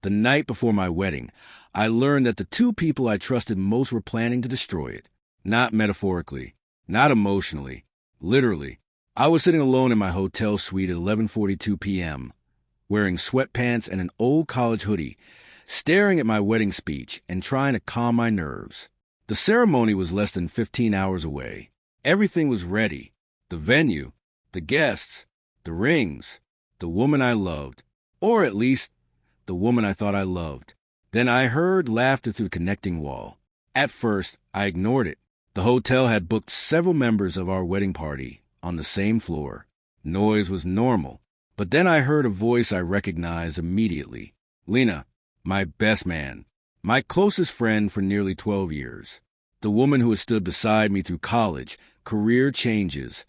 The night before my wedding, I learned that the two people I trusted most were planning to destroy it. Not metaphorically, not emotionally, literally. I was sitting alone in my hotel suite at 11:42 p.m., wearing sweatpants and an old college hoodie, staring at my wedding speech and trying to calm my nerves. The ceremony was less than 15 hours away. Everything was ready. The venue, the guests, the rings, the woman I loved, or at least the woman I thought I loved. Then I heard laughter through the connecting wall. At first, I ignored it. The hotel had booked several members of our wedding party on the same floor. Noise was normal, but then I heard a voice I recognized immediately. Lena, my best man, my closest friend for nearly 12 years. The woman who had stood beside me through college, career changes,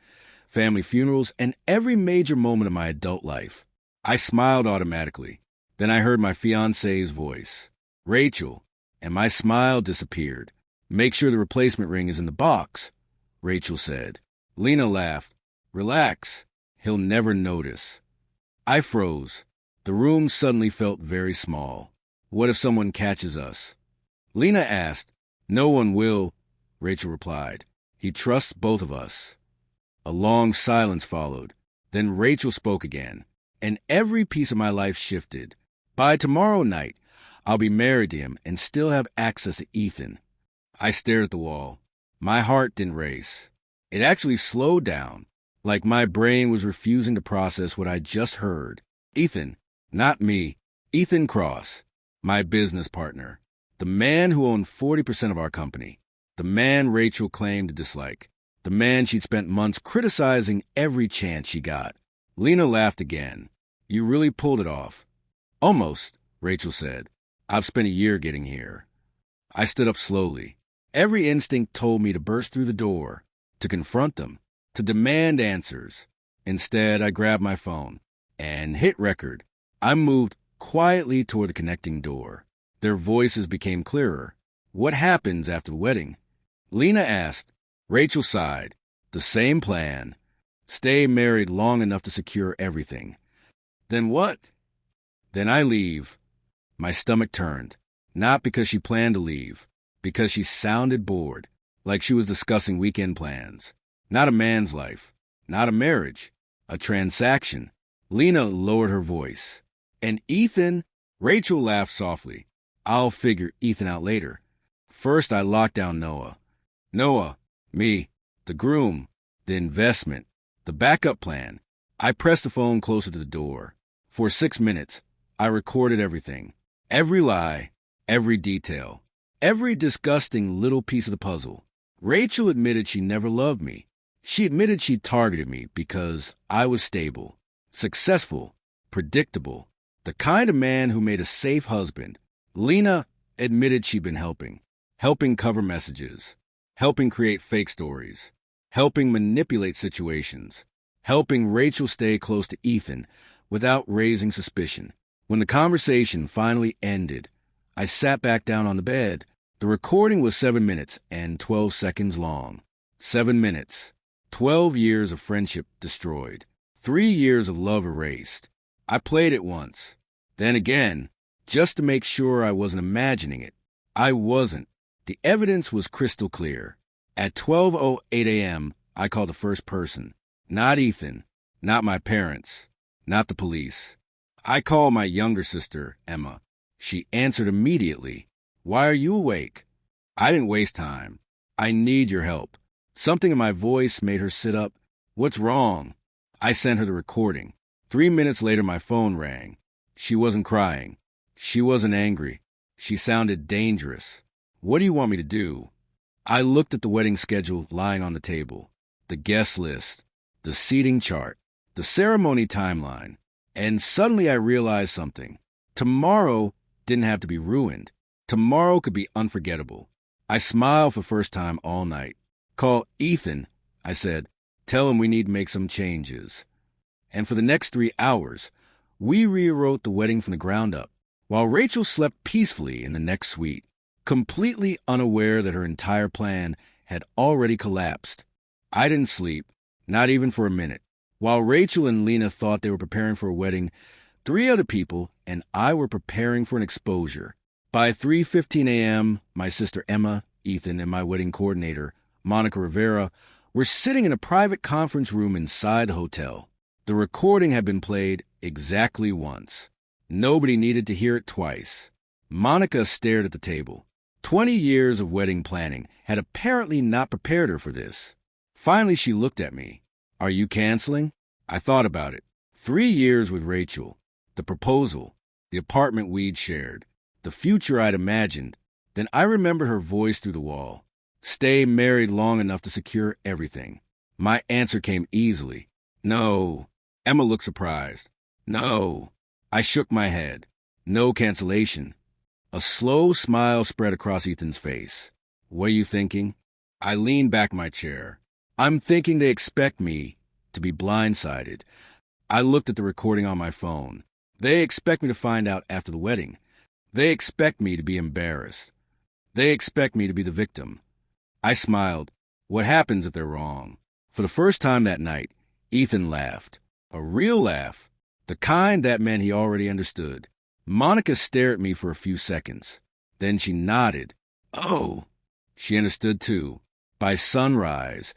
family funerals, and every major moment of my adult life. I smiled automatically. Then I heard my fiancée's voice, Rachel, and my smile disappeared. Make sure the replacement ring is in the box, Rachel said. Lena laughed. Relax. He'll never notice. I froze. The room suddenly felt very small. What if someone catches us? Lena asked. No one will, Rachel replied. He trusts both of us. A long silence followed. Then Rachel spoke again, and every piece of my life shifted. By tomorrow night, I'll be married to him and still have access to Ethan. I stared at the wall. My heart didn't race. It actually slowed down, like my brain was refusing to process what I just heard. Ethan, not me. Ethan Cross, my business partner. The man who owned 40% of our company. The man Rachel claimed to dislike. The man she'd spent months criticizing every chance she got. Lena laughed again. You really pulled it off. Almost, Rachel said. I've spent a year getting here. I stood up slowly. Every instinct told me to burst through the door, to confront them, to demand answers. Instead, I grabbed my phone and hit record. I moved quietly toward the connecting door. Their voices became clearer. What happens after the wedding? Lena asked. Rachel sighed. The same plan. Stay married long enough to secure everything. Then what? Then I leave. My stomach turned. Not because she planned to leave. Because she sounded bored. Like she was discussing weekend plans. Not a man's life. Not a marriage. A transaction. Lena lowered her voice. And Ethan? Rachel laughed softly. I'll figure Ethan out later. First, I locked down Noah. Noah, me, the groom, the investment, the backup plan. I pressed the phone closer to the door. For 6 minutes, I recorded everything. Every lie, every detail, every disgusting little piece of the puzzle. Rachel admitted she never loved me. She admitted she targeted me because I was stable, successful, predictable, the kind of man who made a safe husband. Lena admitted she'd been helping cover messages, helping create fake stories, helping manipulate situations, helping Rachel stay close to Ethan without raising suspicion. When the conversation finally ended, I sat back down on the bed. The recording was 7 minutes and 12 seconds long. 7 minutes. 12 years of friendship destroyed. 3 years of love erased. I played it once. Then again, just to make sure I wasn't imagining it. I wasn't. The evidence was crystal clear. At 12:08 a.m., I called the first person. Not Ethan. Not my parents. Not the police. I called my younger sister, Emma. She answered immediately. Why are you awake? I didn't waste time. I need your help. Something in my voice made her sit up. What's wrong? I sent her the recording. 3 minutes later, my phone rang. She wasn't crying. She wasn't angry. She sounded dangerous. What do you want me to do? I looked at the wedding schedule lying on the table, the guest list, the seating chart, the ceremony timeline, and suddenly I realized something. Tomorrow didn't have to be ruined. Tomorrow could be unforgettable. I smiled for the first time all night. Call Ethan, I said. Tell him we need to make some changes. And for the next 3 hours, we rewrote the wedding from the ground up, while Rachel slept peacefully in the next suite, completely unaware that her entire plan had already collapsed. I didn't sleep, not even for a minute. While Rachel and Lena thought they were preparing for a wedding Three other people and I were preparing for an exposure. By 3:15 a.m., my sister Emma, Ethan, and my wedding coordinator, Monica Rivera, were sitting in a private conference room inside the hotel. The recording had been played exactly once. Nobody needed to hear it twice. Monica stared at the table. 20 years of wedding planning had apparently not prepared her for this. Finally, she looked at me. Are you canceling? I thought about it. 3 years with Rachel. The proposal. The apartment we'd shared. The future I'd imagined. Then I remembered her voice through the wall. Stay married long enough to secure everything. My answer came easily. No. Emma looked surprised. No. I shook my head. No cancellation. A slow smile spread across Ethan's face. What are you thinking? I leaned back in my chair. I'm thinking they expect me to be blindsided. I looked at the recording on my phone. They expect me to find out after the wedding. They expect me to be embarrassed. They expect me to be the victim. I smiled. What happens if they're wrong? For the first time that night, Ethan laughed. A real laugh. The kind that meant he already understood. Monica stared at me for a few seconds. Then she nodded. Oh, she understood too. By sunrise,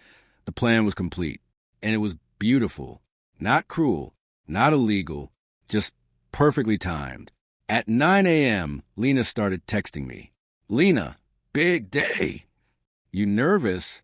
the plan was complete. And it was beautiful. Not cruel. Not illegal. Just perfectly timed. At 9 a.m., Lena started texting me. Lena, big day. You nervous?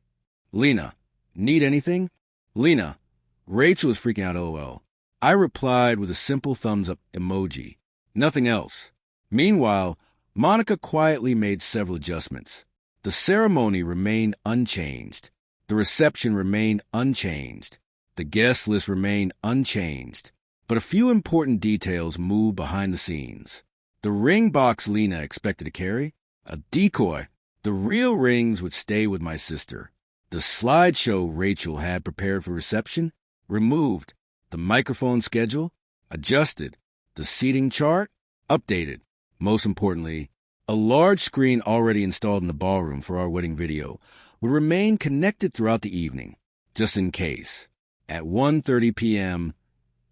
Lena, need anything? Lena, Rachel is freaking out, LOL. I replied with a simple thumbs-up emoji. Nothing else. Meanwhile, Monica quietly made several adjustments. The ceremony remained unchanged. The reception remained unchanged. The guest list remained unchanged. But a few important details moved behind the scenes. The ring box Lena expected to carry? A decoy. The real rings would stay with my sister. The slideshow Rachel had prepared for reception? Removed. The microphone schedule? Adjusted. The seating chart? Updated. Most importantly, a large screen already installed in the ballroom for our wedding video would remain connected throughout the evening, just in case. At 1:30 p.m.,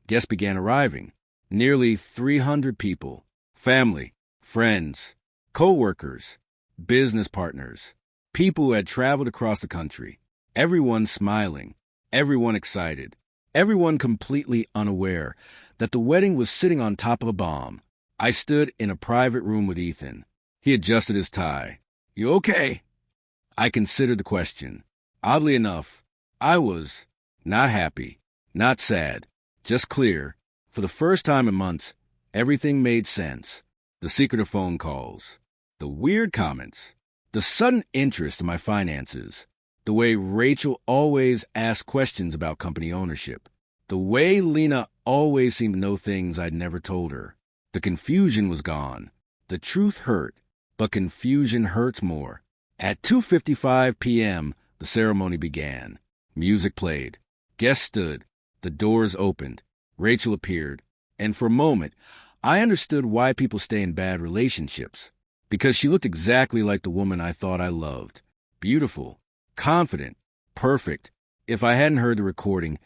guests began arriving. Nearly 300 people. Family, friends, co-workers, business partners, people who had traveled across the country. Everyone smiling. Everyone excited. Everyone completely unaware that the wedding was sitting on top of a bomb. I stood in a private room with Ethan. He adjusted his tie. You okay? I considered the question. Oddly enough, I was not happy, not sad, just clear. For the first time in months, everything made sense. The secretive phone calls, the weird comments, the sudden interest in my finances, the way Rachel always asked questions about company ownership, the way Lena always seemed to know things I'd never told her. The confusion was gone. The truth hurt, but confusion hurts more. At 2:55 p.m., the ceremony began. Music played. Guests stood. The doors opened. Rachel appeared. And for a moment, I understood why people stay in bad relationships. Because she looked exactly like the woman I thought I loved. Beautiful, confident, perfect. If I hadn't heard the recording,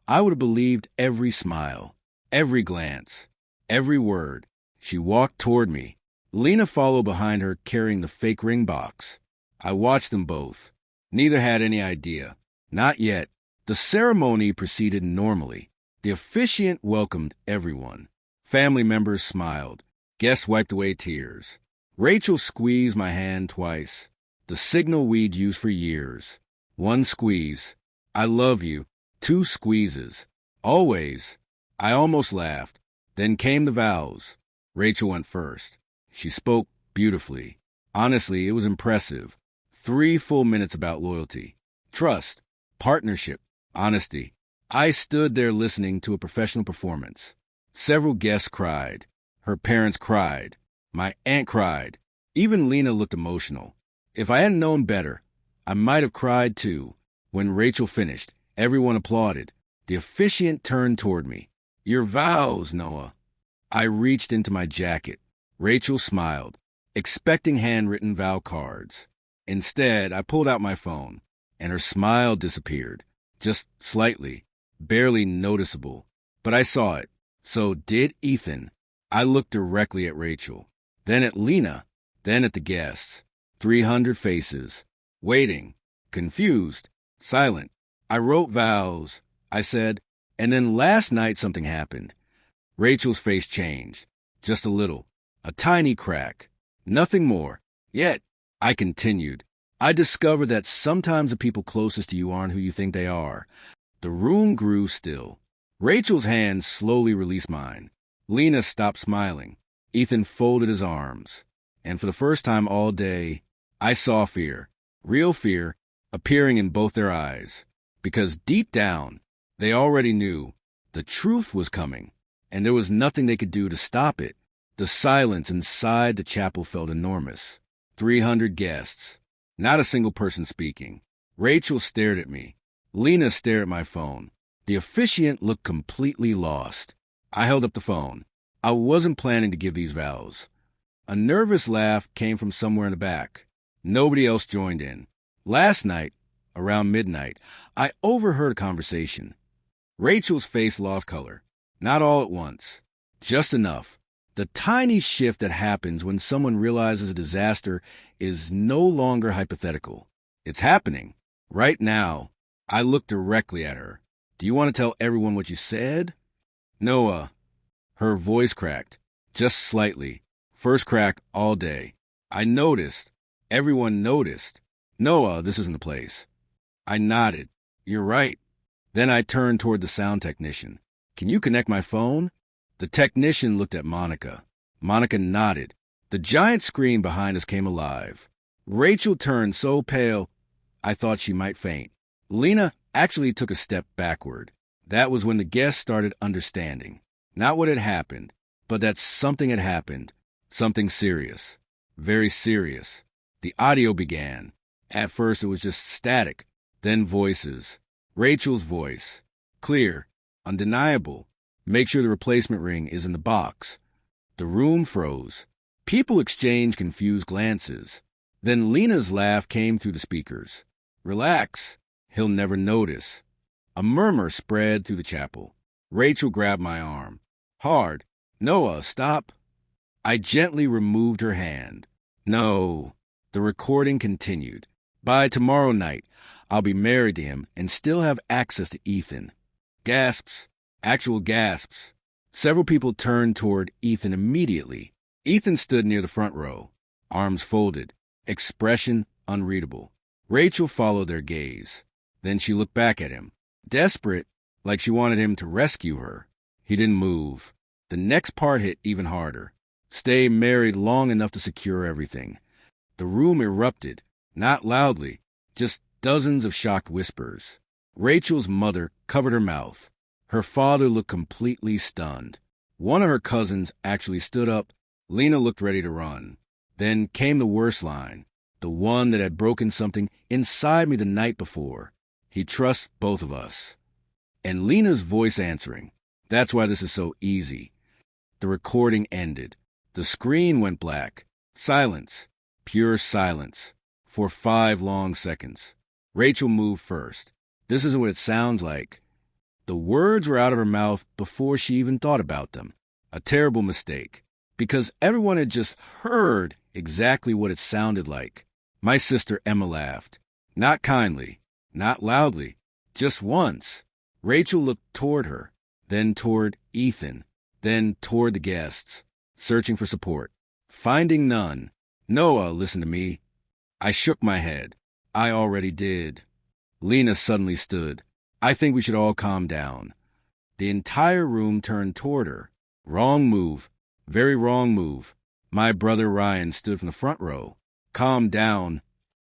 I would have believed every smile, every glance, every word. She walked toward me. Lena followed behind her, carrying the fake ring box. I watched them both. Neither had any idea. Not yet. The ceremony proceeded normally. The officiant welcomed everyone. Family members smiled. Guests wiped away tears. Rachel squeezed my hand twice. The signal we'd used for years. One squeeze. I love you. Two squeezes. Always. I almost laughed. Then came the vows. Rachel went first. She spoke beautifully. Honestly, it was impressive. 3 full minutes about loyalty, trust, partnership, honesty. I stood there listening to a professional performance. Several guests cried. Her parents cried. My aunt cried. Even Lena looked emotional. If I hadn't known better, I might have cried too. When Rachel finished, everyone applauded. The officiant turned toward me. Your vows, Noah. I reached into my jacket. Rachel smiled, expecting handwritten vow cards. Instead, I pulled out my phone, and her smile disappeared. Just slightly, barely noticeable. But I saw it. So did Ethan. I looked directly at Rachel, then at Lena, then at the guests. 300 faces. Waiting. Confused. Silent. I wrote vows. I said, and then last night something happened. Rachel's face changed. Just a little. A tiny crack. Nothing more. Yet, I continued. I discovered that sometimes the people closest to you aren't who you think they are. The room grew still. Rachel's hand slowly released mine. Lena stopped smiling. Ethan folded his arms. And for the first time all day, I saw fear, real fear, appearing in both their eyes. Because deep down, they already knew the truth was coming, and there was nothing they could do to stop it. The silence inside the chapel felt enormous. 300 guests. Not a single person speaking. Rachel stared at me. Lena stared at my phone. The officiant looked completely lost. I held up the phone. I wasn't planning to give these vows. A nervous laugh came from somewhere in the back. Nobody else joined in. Last night, around midnight, I overheard a conversation. Rachel's face lost color. Not all at once. Just enough. The tiny shift that happens when someone realizes a disaster is no longer hypothetical. It's happening. Right now. I looked directly at her. Do you want to tell everyone what you said? Noah. Her voice cracked. Just slightly. First crack all day. I noticed. Everyone noticed. Noah, this isn't the place. I nodded. You're right. Then I turned toward the sound technician. Can you connect my phone? The technician looked at Monica. Monica nodded. The giant screen behind us came alive. Rachel turned so pale, I thought she might faint. Lena actually took a step backward. That was when the guests started understanding. Not what had happened, but that something had happened. Something serious. Very serious. The audio began. At first it was just static, then voices. Rachel's voice. Clear. Undeniable. Make sure the replacement ring is in the box. The room froze. People exchanged confused glances. Then Lena's laugh came through the speakers. Relax. He'll never notice. A murmur spread through the chapel. Rachel grabbed my arm. Hard. Noah, stop. I gently removed her hand. No. The recording continued. By tomorrow night, I'll be married to him and still have access to Ethan. Gasps. Actual gasps. Several people turned toward Ethan immediately. Ethan stood near the front row, arms folded, expression unreadable. Rachel followed their gaze. Then she looked back at him, desperate, like she wanted him to rescue her. He didn't move. The next part hit even harder. Stay married long enough to secure everything. The room erupted, not loudly, just dozens of shocked whispers. Rachel's mother covered her mouth. Her father looked completely stunned. One of her cousins actually stood up. Lena looked ready to run. Then came the worst line, the one that had broken something inside me the night before. He trusts both of us. And Lena's voice answering. That's why this is so easy. The recording ended. The screen went black. Silence. Pure silence. For 5 long seconds. Rachel moved first. This isn't what it sounds like. The words were out of her mouth before she even thought about them. A terrible mistake. Because everyone had just heard exactly what it sounded like. My sister Emma laughed. Not kindly. Not loudly. Just once. Rachel looked toward her. Then toward Ethan. Then toward the guests. Searching for support. Finding none. Noah, listen to me. I shook my head. I already did. Lena suddenly stood. I think we should all calm down. The entire room turned toward her. Wrong move. Very wrong move. My brother Ryan stood from the front row. Calm down.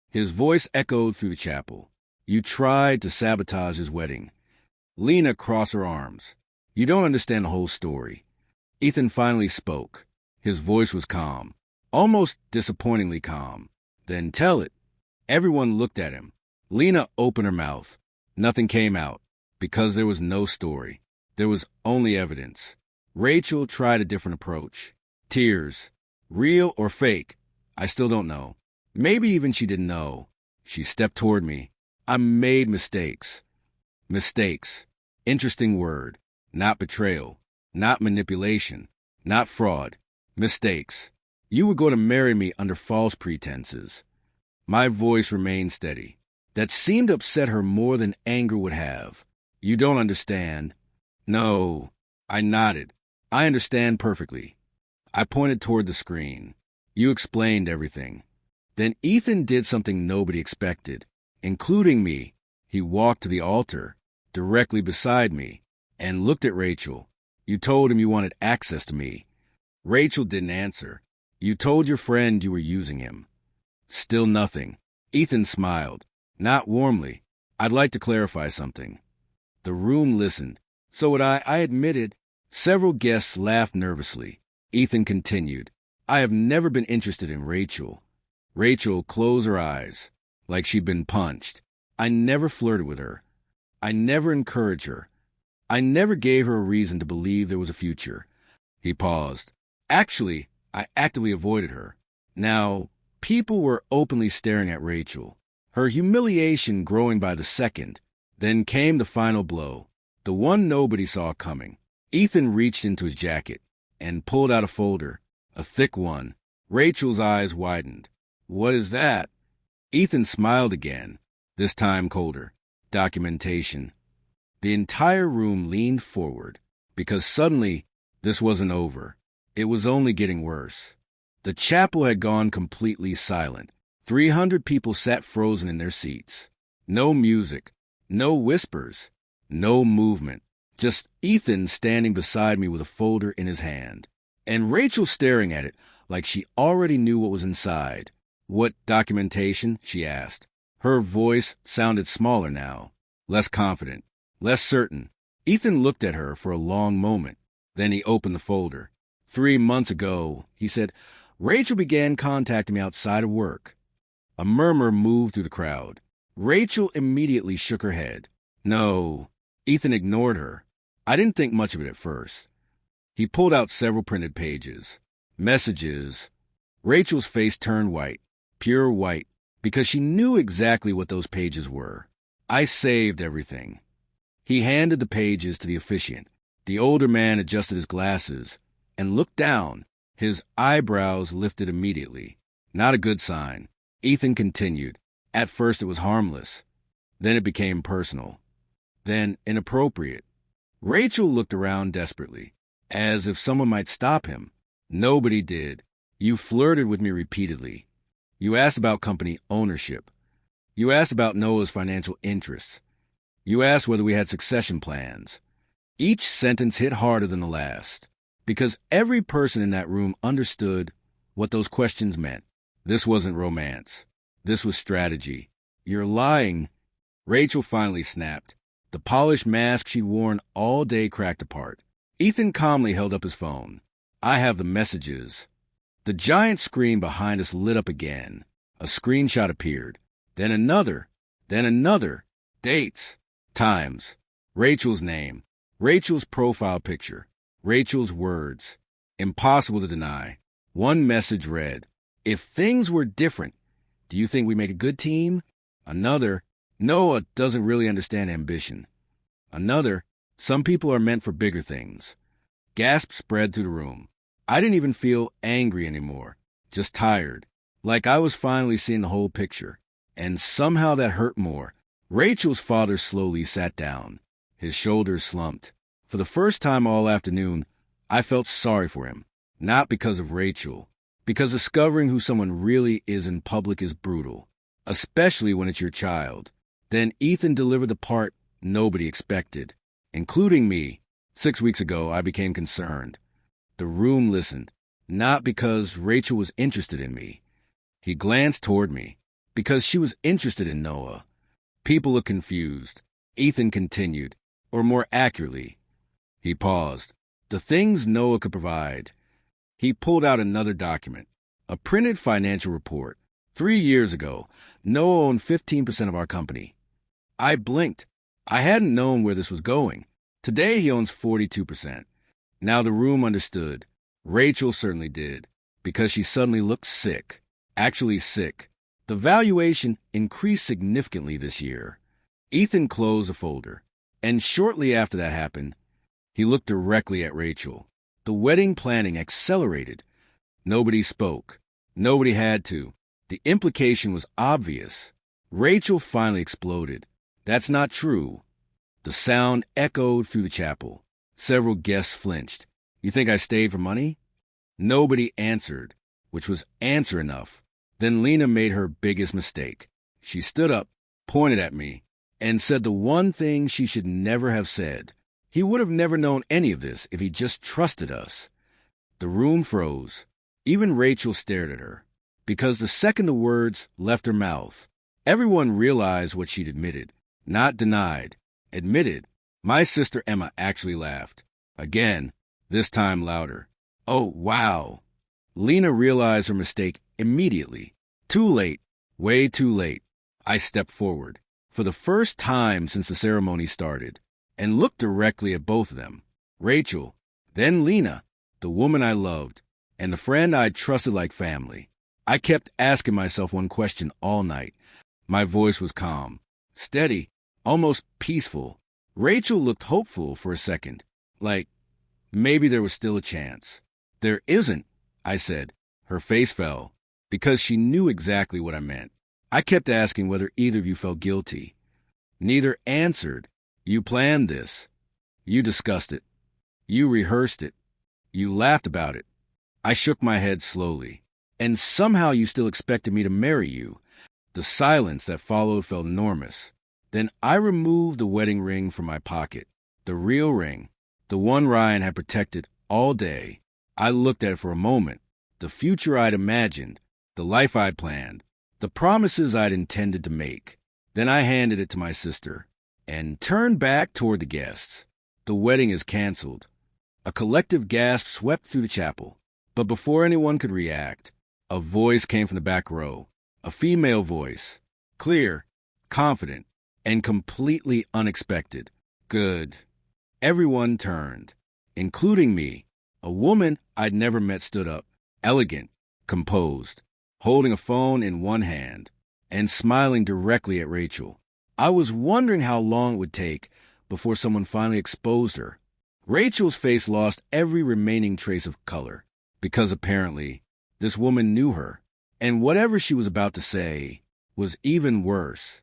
His voice echoed through the chapel. You tried to sabotage his wedding. Lena crossed her arms. You don't understand the whole story. Ethan finally spoke. His voice was calm. Almost disappointingly calm. Then tell it. Everyone looked at him. Lena opened her mouth. Nothing came out, because there was no story. There was only evidence. Rachel tried a different approach. Tears. Real or fake? I still don't know. Maybe even she didn't know. She stepped toward me. I made mistakes. Mistakes. Interesting word. Not betrayal. Not manipulation. Not fraud. Mistakes. You were going to marry me under false pretenses. My voice remained steady. That seemed to upset her more than anger would have. You don't understand. No. I nodded. I understand perfectly. I pointed toward the screen. You explained everything. Then Ethan did something nobody expected, including me. He walked to the altar, directly beside me, and looked at Rachel. You told him you wanted access to me. Rachel didn't answer. You told your friend you were using him. Still nothing. Ethan smiled. Not warmly. I'd like to clarify something. The room listened. So would I admitted. Several guests laughed nervously. Ethan continued. I have never been interested in Rachel. Rachel closed her eyes, like she'd been punched. I never flirted with her. I never encouraged her. I never gave her a reason to believe there was a future. He paused. Actually, I actively avoided her. Now, people were openly staring at Rachel, her humiliation growing by the second. Then came the final blow, the one nobody saw coming. Ethan reached into his jacket and pulled out a folder, a thick one. Rachel's eyes widened. What is that? Ethan smiled again, this time colder. Documentation. The entire room leaned forward, because suddenly this wasn't over. It was only getting worse. The chapel had gone completely silent. 300 people sat frozen in their seats. No music, no whispers, no movement. Just Ethan standing beside me with a folder in his hand, and Rachel staring at it like she already knew what was inside. What documentation? She asked. Her voice sounded smaller now, less confident, less certain. Ethan looked at her for a long moment. Then he opened the folder. 3 months ago, he said, Rachel began contacting me outside of work. A murmur moved through the crowd. Rachel immediately shook her head. No. Ethan ignored her. I didn't think much of it at first. He pulled out several printed pages. Messages. Rachel's face turned white, pure white, because she knew exactly what those pages were. I saved everything. He handed the pages to the officiant. The older man adjusted his glasses and looked down. His eyebrows lifted immediately. Not a good sign. Ethan continued. At first it was harmless. Then it became personal. Then inappropriate. Rachel looked around desperately, as if someone might stop him. Nobody did. You flirted with me repeatedly. You asked about company ownership. You asked about Noah's financial interests. You asked whether we had succession plans. Each sentence hit harder than the last, because every person in that room understood what those questions meant. This wasn't romance. This was strategy. You're lying. Rachel finally snapped. The polished mask she'd worn all day cracked apart. Ethan calmly held up his phone. I have the messages. The giant screen behind us lit up again. A screenshot appeared. Then another. Then another. Dates. Times. Rachel's name. Rachel's profile picture. Rachel's words. Impossible to deny. One message read, If things were different, do you think we make a good team? Another, Noah doesn't really understand ambition. Another, some people are meant for bigger things. Gasps spread through the room. I didn't even feel angry anymore, just tired, like I was finally seeing the whole picture. And somehow that hurt more. Rachel's father slowly sat down. His shoulders slumped. For the first time all afternoon, I felt sorry for him. Not because of Rachel, because discovering who someone really is in public is brutal, especially when it's your child. Then Ethan delivered the part nobody expected, including me. 6 weeks ago, I became concerned. The room listened, not because Rachel was interested in me. He glanced toward me, because she was interested in Noah. People looked confused. Ethan continued, or more accurately, he paused. The things Noah could provide. He pulled out another document, a printed financial report. 3 years ago, Noah owned 15% of our company. I blinked. I hadn't known where this was going. Today he owns 42%. Now the room understood. Rachel certainly did, because she suddenly looked sick. Actually sick. The valuation increased significantly this year. Ethan closed the folder, and shortly after that happened, He looked directly at Rachel. The wedding planning accelerated. Nobody spoke. Nobody had to. The implication was obvious. Rachel finally exploded. "That's not true." The sound echoed through the chapel. Several guests flinched. "You think I stayed for money?" Nobody answered, which was answer enough. Then Lena made her biggest mistake. She stood up, pointed at me, and said the one thing she should never have said. He would have never known any of this if he just trusted us. The room froze. Even Rachel stared at her, because the second the words left her mouth, everyone realized what she'd admitted, not denied. Admitted. My sister Emma actually laughed. Again, this time louder. "Oh, wow." Lena realized her mistake immediately. Too late. Way too late. I stepped forward, for the first time since the ceremony started, and looked directly at both of them. Rachel, then Lena, the woman I loved, and the friend I'd trusted like family. I kept asking myself one question all night. My voice was calm, steady, almost peaceful. Rachel looked hopeful for a second, like maybe there was still a chance. "There isn't," I said. Her face fell, because she knew exactly what I meant. I kept asking whether either of you felt guilty. Neither answered. "You planned this. You discussed it. You rehearsed it. You laughed about it." I shook my head slowly. "And somehow you still expected me to marry you." The silence that followed felt enormous. Then I removed the wedding ring from my pocket. The real ring. The one Ryan had protected all day. I looked at it for a moment. The future I'd imagined. The life I'd planned. The promises I'd intended to make. Then I handed it to my sister and turned back toward the guests. "The wedding is canceled." A collective gasp swept through the chapel. But before anyone could react, a voice came from the back row. A female voice. Clear, confident, and completely unexpected. "Good." Everyone turned, including me. A woman I'd never met stood up, elegant, composed, holding a phone in one hand, and smiling directly at Rachel. I was wondering how long it would take before someone finally exposed her. Rachel's face lost every remaining trace of color, because apparently this woman knew her, and whatever she was about to say was even worse.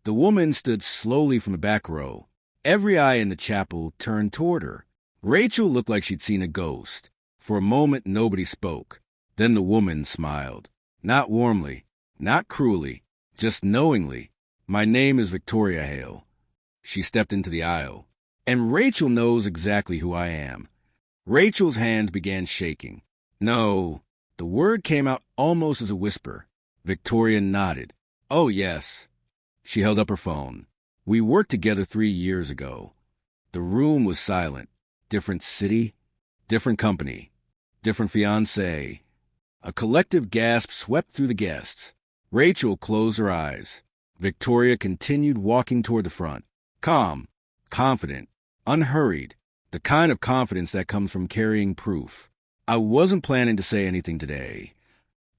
The woman stood slowly from the back row. Every eye in the chapel turned toward her. Rachel looked like she'd seen a ghost. For a moment, nobody spoke. Then the woman smiled. Not warmly, not cruelly, just knowingly. "My name is Victoria Hale." She stepped into the aisle. "And Rachel knows exactly who I am." Rachel's hands began shaking. "No." The word came out almost as a whisper. Victoria nodded. "Oh, yes." She held up her phone. "We worked together 3 years ago." The room was silent. Different city, different company, different fiancée. A collective gasp swept through the guests. Rachel closed her eyes. Victoria continued walking toward the front. Calm, confident, unhurried. The kind of confidence that comes from carrying proof. "I wasn't planning to say anything today."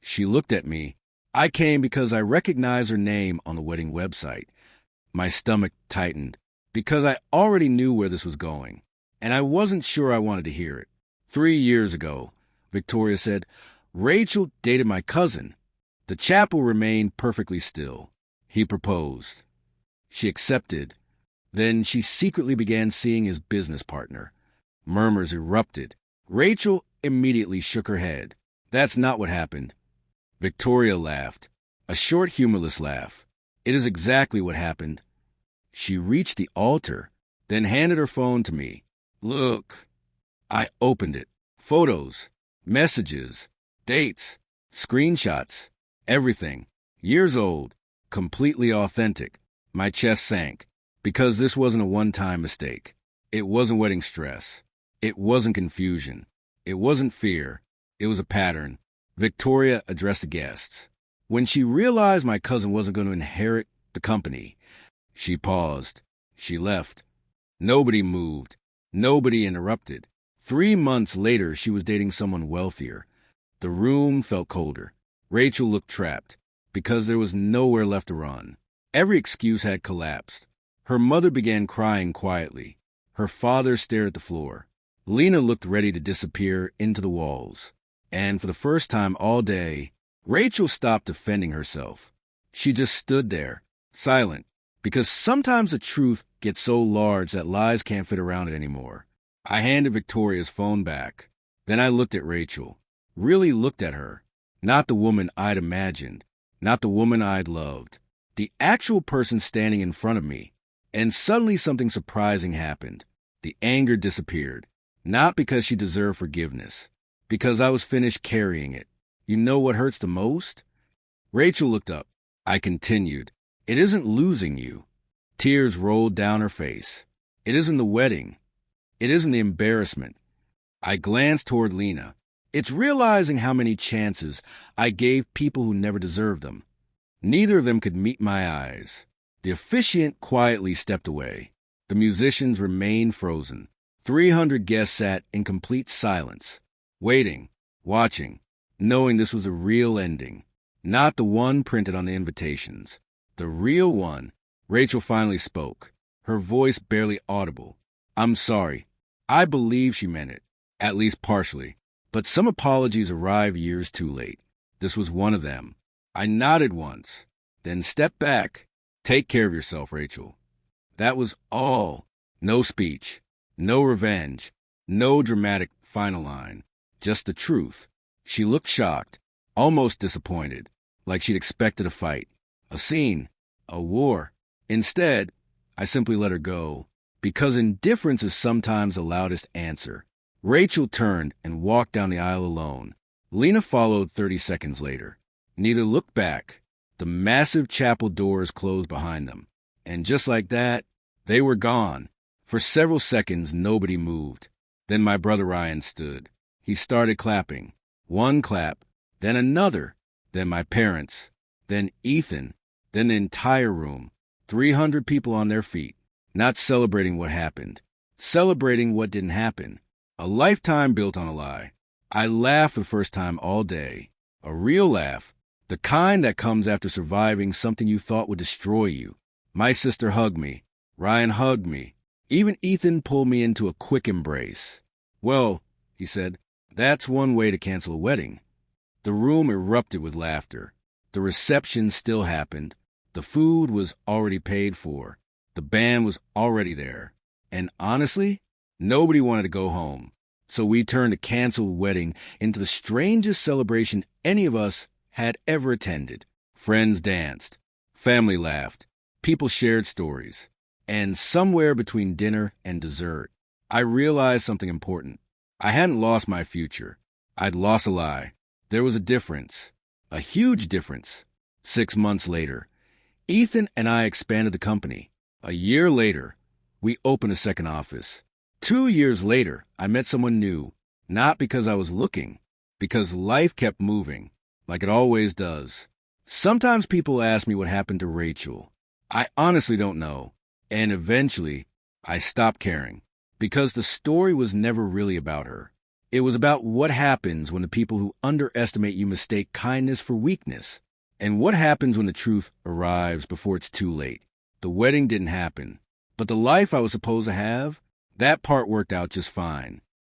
She looked at me. "I came because I recognized her name on the wedding website." My stomach tightened, because I already knew where this was going, and I wasn't sure I wanted to hear it. 3 years ago, Victoria said, Rachel dated my cousin. The chapel remained perfectly still. He proposed. She accepted. Then she secretly began seeing his business partner. Murmurs erupted. Rachel immediately shook her head. "That's not what happened." Victoria laughed. A short, humorless laugh. "It is exactly what happened." She reached the altar, then handed her phone to me. "Look." I opened it. Photos, messages, dates, screenshots, everything. Years old, completely authentic. My chest sank, because this wasn't a one-time mistake. It wasn't wedding stress. It wasn't confusion. It wasn't fear. It was a pattern. Victoria addressed the guests. When she realized my cousin wasn't going to inherit the company, she paused. She left. Nobody moved. Nobody interrupted. 3 months later, she was dating someone wealthier. The room felt colder. Rachel looked trapped, because there was nowhere left to run. Every excuse had collapsed. Her mother began crying quietly. Her father stared at the floor. Lena looked ready to disappear into the walls. And for the first time all day, Rachel stopped defending herself. She just stood there, silent, because sometimes the truth gets so large that lies can't fit around it anymore. I handed Victoria's phone back. Then I looked at Rachel. Really looked at her. Not the woman I'd imagined. Not the woman I'd loved. The actual person standing in front of me. And suddenly something surprising happened. The anger disappeared. Not because she deserved forgiveness. Because I was finished carrying it. You know what hurts the most? Rachel looked up. I continued. It isn't losing you. Tears rolled down her face. It isn't the wedding. It isn't the embarrassment. I glanced toward Lena. It's realizing how many chances I gave people who never deserved them. Neither of them could meet my eyes. The officiant quietly stepped away. The musicians remained frozen. 300 guests sat in complete silence, waiting, watching, knowing this was a real ending. Not the one printed on the invitations. The real one. Rachel finally spoke, her voice barely audible. I'm sorry. I believe she meant it, at least partially. But some apologies arrive years too late. This was one of them. I nodded once, then stepped back. Take care of yourself, Rachel. That was all. No speech, no revenge, no dramatic final line. Just the truth. She looked shocked, almost disappointed, like she'd expected a fight, a scene, a war. Instead, I simply let her go, because indifference is sometimes the loudest answer. Rachel turned and walked down the aisle alone. Lena followed 30 seconds later. Neither looked back. The massive chapel doors closed behind them. And just like that, they were gone. For several seconds, nobody moved. Then my brother Ryan stood. He started clapping. One clap, then another, then my parents, then Ethan, then the entire room. 300 people on their feet, not celebrating what happened, celebrating what didn't happen. A lifetime built on a lie. I laughed for the first time all day. A real laugh, the kind that comes after surviving something you thought would destroy you. My sister hugged me. Ryan hugged me. Even Ethan pulled me into a quick embrace. Well, he said, that's one way to cancel a wedding. The room erupted with laughter. The reception still happened. The food was already paid for. The band was already there. And honestly, nobody wanted to go home. So we turned a canceled wedding into the strangest celebration any of us had ever attended. Friends danced. Family laughed. People shared stories. And somewhere between dinner and dessert, I realized something important. I hadn't lost my future. I'd lost a lie. There was a difference. A huge difference. 6 months later, Ethan and I expanded the company. A year later, we opened a second office. 2 years later, I met someone new. Not because I was looking, because life kept moving, like it always does. Sometimes people ask me what happened to Rachel. I honestly don't know. And eventually, I stopped caring. Because the story was never really about her. It was about what happens when the people who underestimate you mistake kindness for weakness. And what happens when the truth arrives before it's too late. The wedding didn't happen. But the life I was supposed to have, that part worked out just fine.